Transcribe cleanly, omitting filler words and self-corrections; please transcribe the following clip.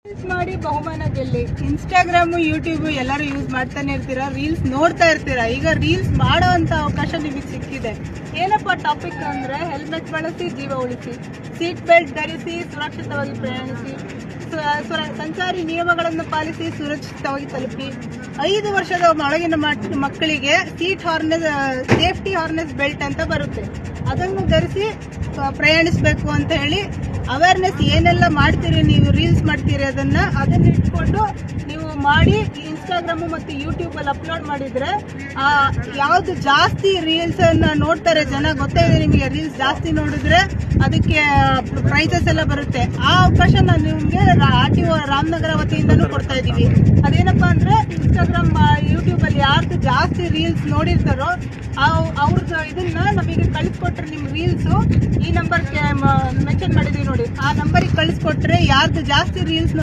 Reels ಮಾಡಿ ಬಹುಮಾನ ಗೆಲ್ಲಿ. Instagram, YouTube ಎಲ್ಲರೂ ಯೂಸ್ ಮಾಡ್ತಾನೆ ಇರ್ತೀರಾ, ರೀಲ್ಸ್ ನೋಡ್ತಾ ಇರ್ತೀರಾ. ಈಗ ರೀಲ್ಸ್ ಮಾಡೋ ಅಂತ ಅವಕಾಶ ನಿಮಗೆ ಸಿಕ್ಕಿದೆ. ಏನಪ್ಪ ಟಾಪಿಕ್ ಅಂದ್ರೆ, ಹೆಲ್ಮೆಟ್ ಬಳಸಿ ಜೀವ ಉಳಿಸಿ, ಸೀಟ್ ಬೆಲ್ಟ್ ಧರಿಸಿ ಸುರಕ್ಷಿತವಾಗಿ ಪ್ರಯಾಣಿಸಿ, ಸಂಚಾರಿ ನಿಯಮಗಳನ್ನು ಪಾಲಿಸಿ ಸುರಕ್ಷಿತವಾಗಿ ತಲುಪಿ, 5 ವರ್ಷದ ಒಳಗಿನ ಮಕ್ಕಳಿಗೆ ಸೇಫ್ಟಿ ಹಾರ್ನೆಸ್ ಬೆಲ್ಟ್ ಅಂತ ಬರುತ್ತೆ, ಅದನ್ನು ಧರಿಸಿ ಪ್ರಯಾಣಿಸಬೇಕು ಅಂತ ಹೇಳಿ ಅವೇರ್ನೆಸ್ ಏನೆಲ್ಲ ಮಾಡ್ತೀರಿ, ನೀವು ರೀಲ್ಸ್ ಮಾಡ್ತೀರಿ, ಅದನ್ನ ಇಟ್ಕೊಂಡು ನೀವು ಮಾಡಿ ಇನ್ಸ್ಟಾಗ್ರಾಮ್ ಮತ್ತು ಯೂಟ್ಯೂಬಲ್ಲಿ ಅಪ್ಲೋಡ್ ಮಾಡಿದ್ರೆ ಯಾವ್ದು ಜಾಸ್ತಿ ರೀಲ್ಸ್ ಅನ್ನ ನೋಡ್ತಾರೆ ಜನ, ಗೊತ್ತೇ ಇದೆ ನಿಮಗೆ. ರೀಲ್ಸ್ ಜಾಸ್ತಿ ನೋಡಿದ್ರೆ ಅದಕ್ಕೆ ಪ್ರೈಸಸ್ ಎಲ್ಲ ಬರುತ್ತೆ. ಆ ಅವಕಾಶ ನಾನು ನಿಮ್ಗೆ RTO ರಾಮನಗರ ವತಿಯಿಂದನೂ ಕೊಡ್ತಾ ಇದೀವಿ. ಅದೇನಪ್ಪಾ ಅಂದ್ರೆ, ಇನ್ಸ್ಟಾಗ್ರಾಮ್, ಯೂಟ್ಯೂಬ್ ಅಲ್ಲಿ ಯಾರ್ದು ಜಾಸ್ತಿ ರೀಲ್ಸ್ ನೋಡಿರ್ತಾರೋ ಅವ್ರದ್ದು ಇದನ್ನ ನಮಗೆ ಕಳಿಸ್ಕೊಟ್ರೆ, ನಿಮ್ ರೀಲ್ಸ್ ಈ ನಂಬರ್ ಮೆನ್ಷನ್ ಮಾಡಿದೀವಿ ನೋಡಿ, ಆ ನಂಬರಿಗೆ ಕಳಿಸ್ಕೊಟ್ರೆ ಯಾರ್ದು ಜಾಸ್ತಿ ರೀಲ್ಸ್